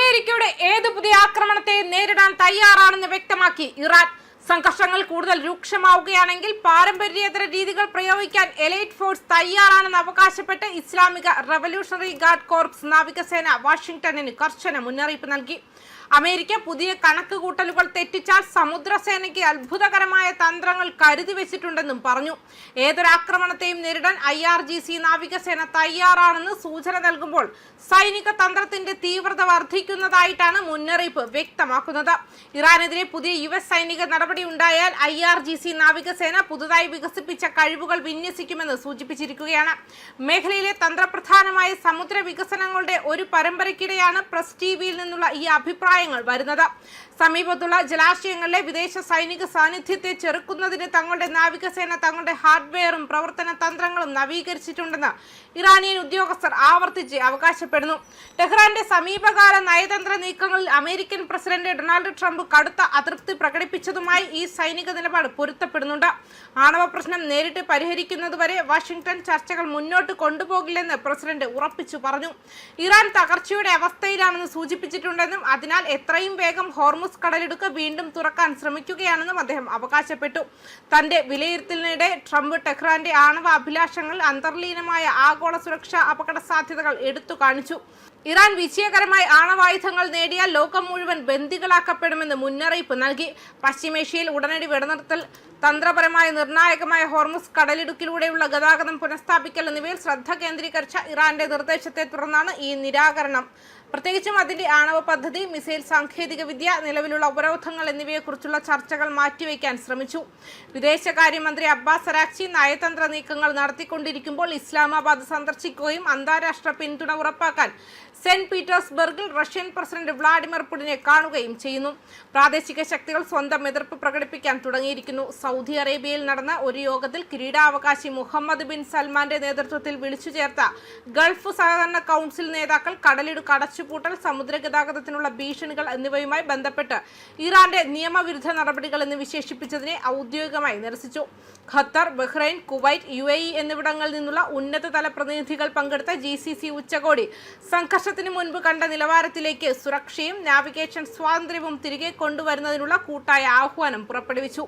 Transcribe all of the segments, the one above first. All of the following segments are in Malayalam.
അമേരിക്കയുടെ ഏത് പുതിയ ആക്രമണത്തെയും നേരിടാൻ തയ്യാറാണെന്ന് വ്യക്തമാക്കി ഇറാൻ. സംഘർഷങ്ങൾ കൂടുതൽ രൂക്ഷമാവുകയാണെങ്കിൽ പാരമ്പര്യേതര രീതികൾ പ്രയോഗിക്കാൻ എലൈറ്റ് ഫോഴ്സ് തയ്യാറാണെന്ന് അവകാശപ്പെട്ട് ഇസ്ലാമിക റവല്യൂഷണറി ഗാർഡ് കോർപ്സ് നാവികസേന വാഷിംഗ്ടണിന് കർശന മുന്നറിയിപ്പ് നൽകി. അമേരിക്ക പുതിയ കണക്കുകൂട്ടലുകൾ തെറ്റിച്ചാൽ സമുദ്രസേനയ്ക്ക് അത്ഭുതകരമായ തന്ത്രങ്ങൾ കരുതി വെച്ചിട്ടുണ്ടെന്നും പറഞ്ഞു. ഏതൊരാക്രമണത്തെയും നേരിടാൻ IRGC നാവികസേന തയ്യാറാണെന്ന് സൂചന നൽകുമ്പോൾ സൈനിക തന്ത്രത്തിന്റെ തീവ്രത വർദ്ധിക്കുന്നതായിട്ടാണ് മുന്നറിയിപ്പ് വ്യക്തമാക്കുന്നത്. ഇറാനെതിരെ പുതിയ US സൈനിക നടപടി ഉണ്ടായാൽ IRGC നാവികസേന പുതുതായി വികസിപ്പിച്ച കഴിവുകൾ വിന്യസിക്കുമെന്ന് സൂചിപ്പിച്ചിരിക്കുകയാണ്. മേഖലയിലെ തന്ത്രപ്രധാനമായ സമുദ്ര വികസനങ്ങളുടെ ഒരു പരമ്പരയ്ക്കിടെയാണ് പ്രസ് ടിവിയിൽ നിന്നുള്ള ഈ അഭിപ്രായങ്ങൾ വരുന്നത്. സമീപത്തുള്ള ജലാശയങ്ങളിലെ വിദേശ സൈനിക സാന്നിധ്യത്തെ ചെറുക്കുന്നതിന് തങ്ങളുടെ നാവികസേന തങ്ങളുടെ ഹാർഡ്വെയറും പ്രവർത്തന തന്ത്രങ്ങളും നവീകരിച്ചിട്ടുണ്ടെന്ന് ഇറാനിയൻ ഉദ്യോഗസ്ഥർ ആവർത്തിച്ച് അവകാശപ്പെടുന്നു. ടെഹ്റാന്റെ സമീപകാല നയതന്ത്ര നീക്കങ്ങളിൽ അമേരിക്കൻ പ്രസിഡന്റ് ഡൊണാൾഡ് ട്രംപ് കടുത്ത അതൃപ്തി പ്രകടിപ്പിച്ചതുമായി ഈ സൈനിക നിലപാട് പൊരുത്തപ്പെടുന്നുണ്ട്. ആണവ പ്രശ്നം നേരിട്ട് പരിഹരിക്കുന്നതുവരെ വാഷിംഗ്ടൺ ചർച്ചകൾ മുന്നോട്ട് കൊണ്ടുപോകില്ലെന്ന് പ്രസിഡന്റ് ഉറപ്പിച്ചു പറഞ്ഞു. ഇറാൻ തകർച്ചയുടെ അവസ്ഥയിലാണെന്ന് സൂചിപ്പിച്ചിട്ടുണ്ടെന്നും അതിനാൽ എത്രയും വേഗം ഹോർമുസ് കടലിടുക്ക് വീണ്ടും തുറക്കാൻ ശ്രമിക്കുകയാണെന്നും അദ്ദേഹം അവകാശപ്പെട്ടു. തന്റെ വിലയിരുത്തലിനിടെ ട്രംപ് ടെഹ്റാന്റെ ആണവ അഭിലാഷങ്ങൾ അന്തർലീനമായ ആഗോള സുരക്ഷാ അപകട സാധ്യതകൾ എടുത്തു കാണിച്ചു. ഇറാൻ വിജയകരമായി ആണവായുധങ്ങൾ നേടിയാൽ ലോകം മുഴുവൻ ബന്ദികളാക്കപ്പെടുമെന്ന് മുന്നറിയിപ്പ് നൽകി. പശ്ചിമേഷ്യയിൽ ഉടനടി വെടിനിർത്തൽ, തന്ത്രപരമായ നിർണായകമായ ഹോർമുസ് കടലിടുക്കിലൂടെയുള്ള ഗതാഗതം പുനഃസ്ഥാപിക്കൽ എന്നിവയിൽ ശ്രദ്ധ കേന്ദ്രീകരിച്ച ഇറാന്റെ നിർദ്ദേശത്തെ തുടർന്നാണ് ഈ നിരാകരണം. പ്രത്യേകിച്ചും അതിന്റെ ആണവ പദ്ധതി, മിസൈൽ സാങ്കേതിക വിദ്യ, നിലവിലുള്ള ഉപരോധങ്ങൾ എന്നിവയെക്കുറിച്ചുള്ള ചർച്ചകൾ മാറ്റിവെക്കാൻ ശ്രമിച്ചു. വിദേശകാര്യമന്ത്രി അബ്ബാസ് അരാക്ചി നയതന്ത്ര നീക്കങ്ങൾ നടത്തിക്കൊണ്ടിരിക്കുമ്പോൾ ഇസ്ലാമാബാദ് സന്ദർശിക്കുകയും അന്താരാഷ്ട്ര പിന്തുണ ഉറപ്പാക്കാൻ സെന്റ് പീറ്റേഴ്സ്ബർഗിൽ റഷ്യൻ പ്രസിഡന്റ് വ്ളാഡിമിർ പുടിനെ കാണുകയും ചെയ്യുന്നു. പ്രാദേശിക ശക്തികൾ സ്വന്തം എതിർപ്പ് പ്രകടിപ്പിക്കാൻ തുടങ്ങിയിരിക്കുന്നു. സൗദി അറേബ്യയിൽ നടന്ന ഒരു യോഗത്തിൽ കിരീടാവകാശി മുഹമ്മദ് ബിൻ സൽമാന്റെ നേതൃത്വത്തിൽ വിളിച്ചു ചേർത്ത ഗൾഫ് സഹകരണ കൗൺസിൽ നേതാക്കൾ കടലിടുക്ക് അടച്ചുപൂട്ടൽ, സമുദ്ര ഗതാഗതത്തിനുള്ള ഭീഷണികൾ എന്നിവയുമായി ബന്ധപ്പെട്ട് ഇറാന്റെ നിയമവിരുദ്ധ നടപടികൾ എന്ന് വിശേഷിപ്പിച്ചതിനെ ഔദ്യോഗികമായി നിരസിച്ചു. ഖത്തർ, ബഹ്റൈൻ, കുവൈറ്റ്, UAE എന്നിവിടങ്ങളിൽ നിന്നുള്ള ഉന്നതതല പ്രതിനിധികൾ പങ്കെടുത്ത GCC ഉച്ചകോടി സംഘർഷത്തിന് മുൻപ് കണ്ട നിലവാരത്തിലേക്ക് സുരക്ഷയും നാവിഗേഷൻ സ്വാതന്ത്ര്യവും തിരികെ കൊണ്ടുവരുന്നതിനുള്ള കൂട്ടായ ആഹ്വാനം പുറപ്പെടുവിച്ചു.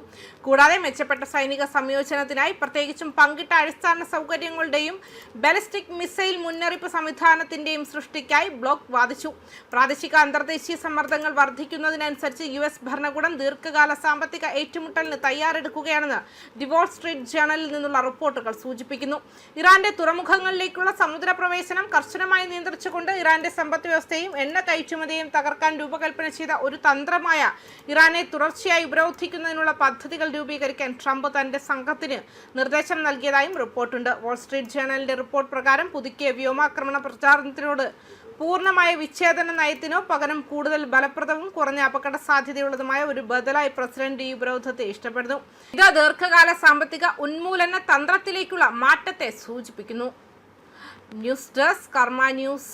കൂടാതെ മെച്ചപ്പെട്ട സൈനിക സംയോജനത്തിനായി പ്രത്യേകിച്ചും പങ്കിട്ട അടിസ്ഥാന സൗകര്യങ്ങളുടെയും ബാലിസ്റ്റിക് മിസൈൽ മുന്നറിയിപ്പ് സംവിധാനത്തിന്റെയും സൃഷ്ടിക്കായി ബ്ലോക്ക് വാദിച്ചു. പ്രാദേശിക അന്തർദേശീയ സമ്മർദ്ദങ്ങൾ വർദ്ധിക്കുന്നതിനനുസരിച്ച് US ഭരണകൂടം ദീർഘകാല സാമ്പത്തിക ഏറ്റുമുട്ടലിന് തയ്യാറെടുക്കുകയാണെന്ന് ദി വാൾ സ്ട്രീറ്റ് ജേണലിൽ നിന്നുള്ള റിപ്പോർട്ടുകൾ സൂചിപ്പിക്കുന്നു. ഇറാന്റെ തുറമുഖങ്ങളിലേക്കുള്ള സമുദ്ര പ്രവേശനം കർശനമായി നിയന്ത്രിച്ചുകൊണ്ട് ഇറാന്റെ സമ്പദ് വ്യവസ്ഥയും എണ്ണ കയറ്റുമതിയും തകർക്കാൻ രൂപകൽപ്പന ചെയ്ത ഒരു തന്ത്രമായ ഇറാനെ തുടർച്ചയായി ഉപരോധിക്കുന്നതിനുള്ള പദ്ധതികൾ രൂപീകരിക്കാൻ ട്രംപ് തന്റെ സംഘത്തിന് നിർദ്ദേശം നൽകിയതായും റിപ്പോർട്ടുണ്ട്. വാൾ സ്ട്രീറ്റ് ജേണലിന്റെ റിപ്പോർട്ട് പ്രകാരം പുതുക്കിയ വ്യോമാക്രമണ പ്രചാരണത്തിനോട് പൂർണ്ണമായ വിച്ഛേദന നയത്തിനോ പകരം കൂടുതൽ ഫലപ്രദവും കുറഞ്ഞ അപകട സാധ്യതയുള്ളതുമായ ഒരു ബദലായി പ്രസിഡന്റ് ഈ ഉപരോധത്തെ ഇഷ്ടപ്പെടുന്നു. ഇത് ദീർഘകാല സാമ്പത്തിക ഉന്മൂലന തന്ത്രത്തിലേക്കുള്ള മാറ്റത്തെ സൂചിപ്പിക്കുന്നു. ന്യൂസ് ഡെസ്ക് കർമ്മ ന്യൂസ്.